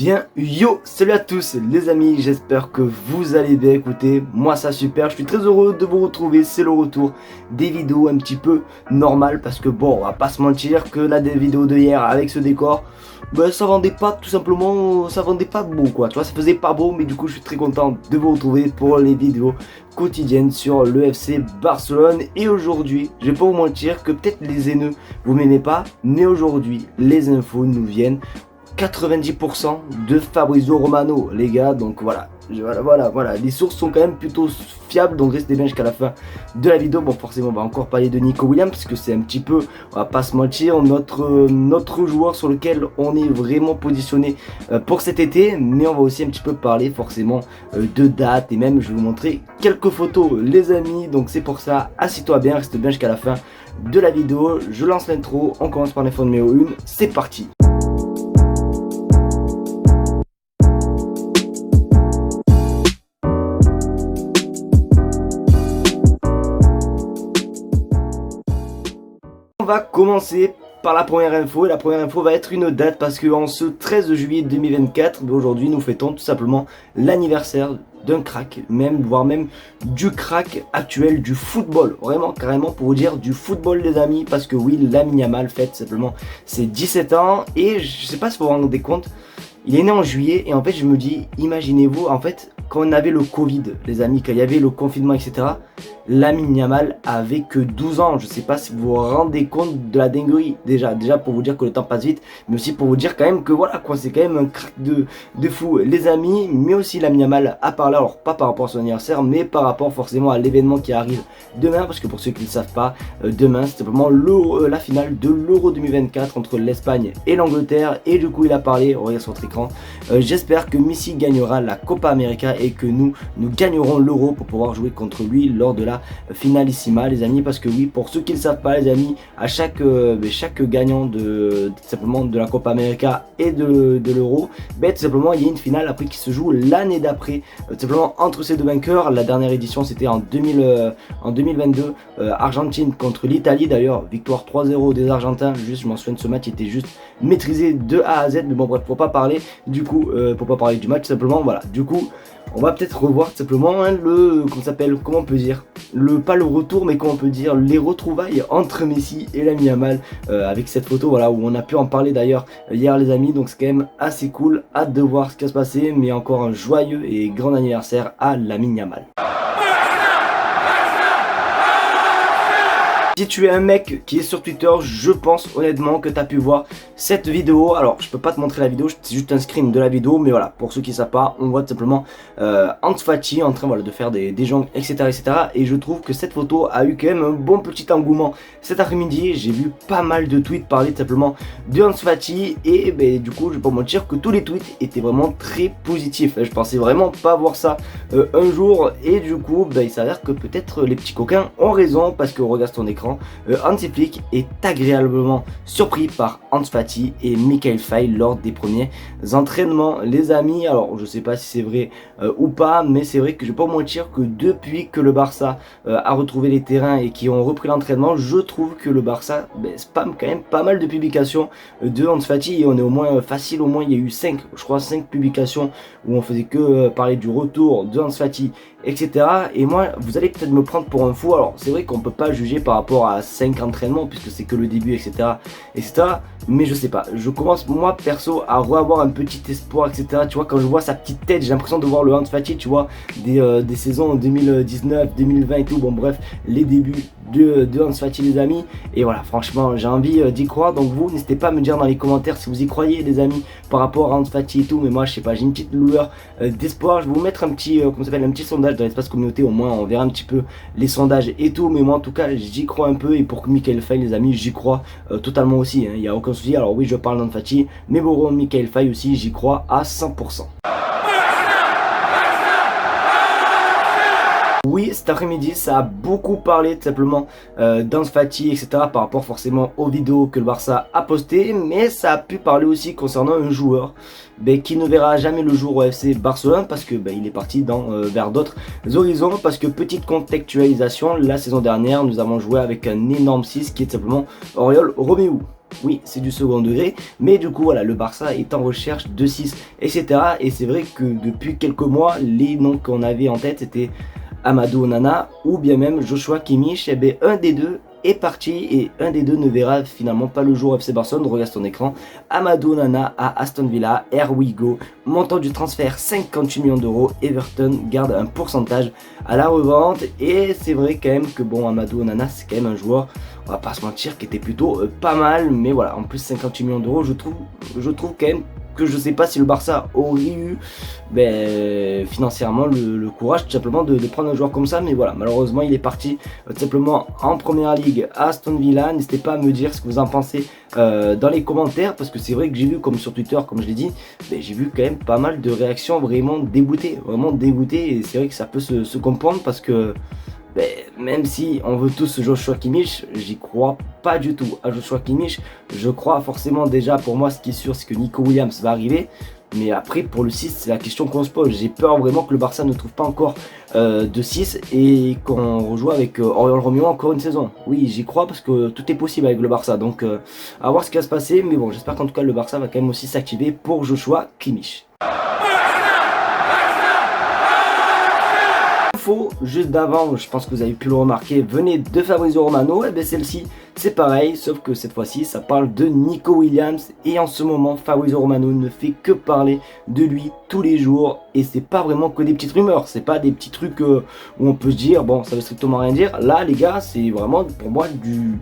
Bien, yo, salut à tous les amis, j'espère que vous allez bien. Écoutez, moi ça super, je suis très heureux de vous retrouver. C'est le retour des vidéos un petit peu normales parce que bon, on va pas se mentir que la vidéo de hier avec ce décor, ben, ça vendait pas, tout simplement, ça vendait pas beau quoi, tu vois, ça faisait pas beau. Mais du coup je suis très content de vous retrouver pour les vidéos quotidiennes sur le FC Barcelone. Et aujourd'hui, je vais pas vous mentir que peut-être les haineux vous m'aimez pas, mais aujourd'hui les infos nous viennent 90% de Fabrizio Romano, les gars. Donc voilà, les sources sont quand même plutôt fiables, donc restez bien jusqu'à la fin de la vidéo. Bon, forcément on va encore parler de Nico Williams parce que c'est un petit peu, on va pas se mentir, notre joueur sur lequel on est vraiment positionné pour cet été. Mais on va aussi un petit peu parler forcément de date, et même je vais vous montrer quelques photos les amis. Donc c'est pour ça, assis-toi bien, reste bien jusqu'à la fin de la vidéo. Je lance l'intro, on commence par l'info numéro 1, c'est parti. On va commencer par la première info, et la première info va être une date parce qu'en ce 13 juillet 2024, aujourd'hui nous fêtons tout simplement l'anniversaire d'un crack, voire même du crack actuel du football, vraiment carrément pour vous dire du football les amis, parce que oui, Lamine Yamal fête simplement ses 17 ans, et je sais pas si vous vous rendez compte, il est né en juillet, et en fait je me dis, imaginez-vous, en fait quand on avait le Covid les amis, quand il y avait le confinement etc, Lamine Yamal avait que 12 ans. Je sais pas si vous vous rendez compte de la dinguerie. Déjà pour vous dire que le temps passe vite, mais aussi pour vous dire quand même que voilà quoi, c'est quand même un crack de fou les amis. Mais aussi Lamine Yamal a parlé, alors pas par rapport à son anniversaire, mais par rapport forcément à l'événement qui arrive demain, parce que pour ceux qui ne le savent pas, demain c'est simplement la finale de l'Euro 2024 entre l'Espagne et l'Angleterre. Et du coup il a parlé, regardez sur votre écran, j'espère que Messi gagnera la Copa América et que nous gagnerons l'Euro pour pouvoir jouer contre lui lors de la finalissima les amis. Parce que oui, pour ceux qui ne le savent pas les amis, à chaque gagnant simplement de la Copa América et de l'Euro, tout simplement il y a une finale après qui se joue l'année d'après, tout simplement entre ces deux vainqueurs. La dernière édition c'était en 2022, Argentine contre l'Italie, d'ailleurs victoire 3-0 des Argentins. Juste je m'en souviens de ce match, il était juste maîtrisé de A à Z. Mais bon bref, pour pas parler du coup, pour pas parler du match simplement, voilà, du coup on va peut-être revoir tout simplement comment on peut dire, pas le retour, mais comment on peut dire, les retrouvailles entre Messi et Lamine Yamal, avec cette photo, voilà, où on a pu en parler d'ailleurs hier les amis. Donc c'est quand même assez cool, hâte de voir ce qui va se passer. Mais encore un joyeux et grand anniversaire à Lamine Yamal. Si tu es un mec qui est sur Twitter, je pense honnêtement que tu as pu voir cette vidéo. Alors je peux pas te montrer la vidéo, c'est juste un screen de la vidéo, mais voilà, pour ceux qui ne savent pas, on voit tout simplement Ansu Fati en train de faire des jongles etc. Et je trouve que cette photo a eu quand même un bon petit engouement cet après-midi. J'ai vu pas mal de tweets parler tout simplement de Ansu Fati, et du coup je vais pas vous mentir que tous les tweets étaient vraiment très positifs. Je pensais vraiment pas voir ça un jour, et du coup il s'avère que peut-être les petits coquins ont raison, parce que regarde ton écran, Hansi Flick est agréablement surpris par Ansu Fati et Michael Faye lors des premiers entraînements les amis. Alors je sais pas si c'est vrai ou pas, mais c'est vrai que je vais pas vous mentir que depuis que le Barça a retrouvé les terrains et qui ont repris l'entraînement, je trouve que le Barça spamme quand même pas mal de publications de Ansu Fati, et on est au moins facile, au moins il y a eu 5 publications où on faisait que parler du retour de Ansu Fati etc. Et moi, vous allez peut-être me prendre pour un fou. Alors c'est vrai qu'on peut pas juger par rapport à 5 entraînements puisque c'est que le début etc. Mais je sais pas, je commence moi perso à avoir un petit espoir etc. Tu vois, quand je vois sa petite tête, j'ai l'impression de voir le Ansu Fati, tu vois, des saisons 2019, 2020 et tout. Bon bref, les débuts de Ansu Fati les amis. Et voilà, franchement j'ai envie d'y croire. Donc vous n'hésitez pas à me dire dans les commentaires si vous y croyez les amis par rapport à Ansu Fati et tout. Mais moi je sais pas, j'ai une petite lueur d'espoir. Je vais vous mettre un petit un petit sondage dans l'espace communauté, au moins on verra un petit peu les sondages et tout. Mais moi en tout cas j'y crois un peu, et pour Michael Faye les amis, j'y crois totalement aussi, il n'y a aucun souci. Alors oui, je parle d'Ansu Fati, mais bon, Michael Faye aussi j'y crois à 100%. Oui, cet après-midi, ça a beaucoup parlé tout simplement d'Ansu Fati, etc. par rapport forcément aux vidéos que le Barça a postées, mais ça a pu parler aussi concernant un joueur qui ne verra jamais le jour au FC Barcelone, parce que il est parti vers d'autres horizons. Parce que petite contextualisation, la saison dernière, nous avons joué avec un énorme 6 qui est tout simplement Oriol Romeu. oui, c'est du second degré, mais du coup, voilà, le Barça est en recherche de 6, etc. Et c'est vrai que depuis quelques mois, les noms qu'on avait en tête, c'était Amadou Onana ou bien même Joshua Kimmich. Et bien, un des deux est parti et un des deux ne verra finalement pas le jour au FC Barcelone. Regarde ton écran. Amadou Onana à Aston Villa, here we go. Montant du transfert 58 millions d'euros. Everton garde un pourcentage à la revente. Et c'est vrai quand même que bon, Amadou Onana, c'est quand même un joueur, on va pas se mentir, qui était plutôt pas mal. Mais voilà, en plus 58 millions d'euros, je trouve quand même que je sais pas si le Barça aurait eu financièrement le courage tout simplement de prendre un joueur comme ça, mais voilà, malheureusement il est parti tout simplement en première ligue à Aston Villa. N'hésitez pas à me dire ce que vous en pensez dans les commentaires, parce que c'est vrai que j'ai vu, comme sur Twitter, comme je l'ai dit, j'ai vu quand même pas mal de réactions vraiment dégoûtées, et c'est vrai que ça peut se comprendre, parce que même si on veut tous Joshua Kimmich, j'y crois pas du tout à Joshua Kimmich. Je crois forcément, déjà pour moi, ce qui est sûr, c'est que Nico Williams va arriver. Mais après, pour le 6, c'est la question qu'on se pose. J'ai peur vraiment que le Barça ne trouve pas encore de 6 et qu'on rejoue avec Oriol Romeo encore une saison. Oui, j'y crois, parce que tout est possible avec le Barça. Donc, à voir ce qui va se passer. Mais bon, j'espère qu'en tout cas, le Barça va quand même aussi s'activer pour Joshua Kimmich. Juste d'avant, je pense que vous avez pu le remarquer, venez de Fabrizio Romano. Et bien celle-ci, c'est pareil, sauf que cette fois-ci, ça parle de Nico Williams. Et en ce moment, Fabrizio Romano ne fait que parler de lui tous les jours. Et c'est pas vraiment que des petites rumeurs, c'est pas des petits trucs où on peut se dire, bon, ça veut strictement rien dire. Là, les gars, c'est vraiment pour moi du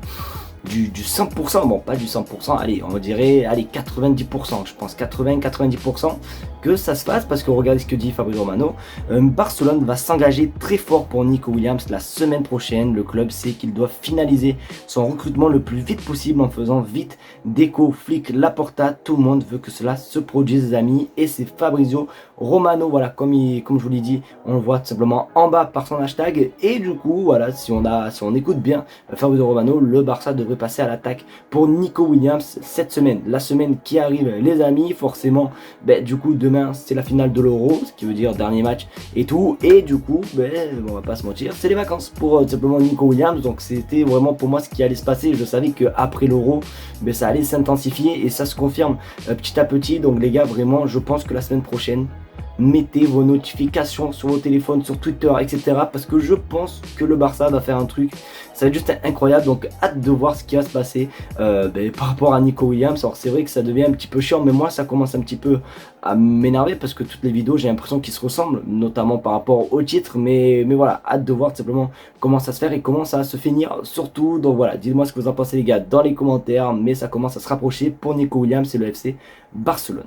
100%, bon pas du 100%, allez on dirait, allez 90%, je pense 80-90% que ça se passe, parce que regardez ce que dit Fabrizio Romano. Barcelone va s'engager très fort pour Nico Williams la semaine prochaine. Le club sait qu'il doit finaliser son recrutement le plus vite possible en faisant vite. Deco, Flick, Laporta, tout le monde veut que cela se produise, les amis, et c'est Fabrizio Romano, voilà, comme je vous l'ai dit, on le voit tout simplement en bas par son hashtag. Et du coup voilà, si on écoute bien Fabrizio Romano, le Barça devrait passer à l'attaque pour Nico Williams cette semaine, la semaine qui arrive, les amis. Forcément, du coup demain c'est la finale de l'Euro, ce qui veut dire dernier match et tout, et du coup on va pas se mentir, c'est les vacances pour tout simplement Nico Williams. Donc c'était vraiment pour moi ce qui allait se passer. Je savais que après l'Euro, ça allait s'intensifier, et ça se confirme petit à petit. Donc les gars, vraiment je pense que la semaine prochaine, mettez vos notifications sur vos téléphones, sur Twitter, etc. Parce que je pense que le Barça va faire un truc, ça va être juste incroyable. Donc hâte de voir ce qui va se passer par rapport à Nico Williams. Alors c'est vrai que ça devient un petit peu chiant, mais moi ça commence un petit peu à m'énerver, parce que toutes les vidéos j'ai l'impression qu'ils se ressemblent, notamment par rapport au titre. Mais voilà, hâte de voir tout simplement comment ça se fait et comment ça va se finir surtout. Donc voilà, dites-moi ce que vous en pensez les gars dans les commentaires, mais ça commence à se rapprocher pour Nico Williams et le FC Barcelone.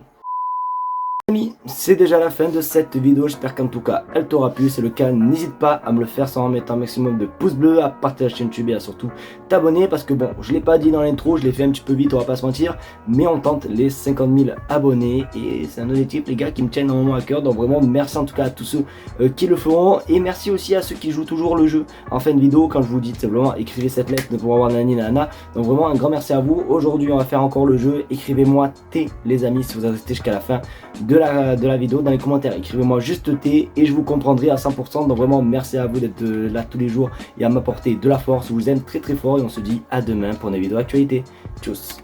Amis, c'est déjà la fin de cette vidéo, j'espère qu'en tout cas elle t'aura plu. Si c'est le cas, n'hésite pas à me le faire sans en mettre un maximum de pouces bleus, à partager la chaîne YouTube et à surtout t'abonner, parce que bon, je l'ai pas dit dans l'intro, je l'ai fait un petit peu vite, on va pas se mentir, mais on tente les 50 000 abonnés et c'est un objectif les gars qui me tient énormément à cœur. Donc vraiment merci en tout cas à tous ceux qui le feront, et merci aussi à ceux qui jouent toujours le jeu en fin de vidéo quand je vous dis simplement écrivez cette lettre de pouvoir avoir nani nana. Donc vraiment un grand merci à vous. Aujourd'hui on va faire encore le jeu, écrivez-moi T les amis si vous avez resté jusqu'à la fin de la vidéo dans les commentaires. Écrivez-moi juste T et je vous comprendrai à 100%. Donc vraiment merci à vous d'être là tous les jours et à m'apporter de la force. Je vous aime très très fort et on se dit à demain pour une vidéo actualité. Tchuss.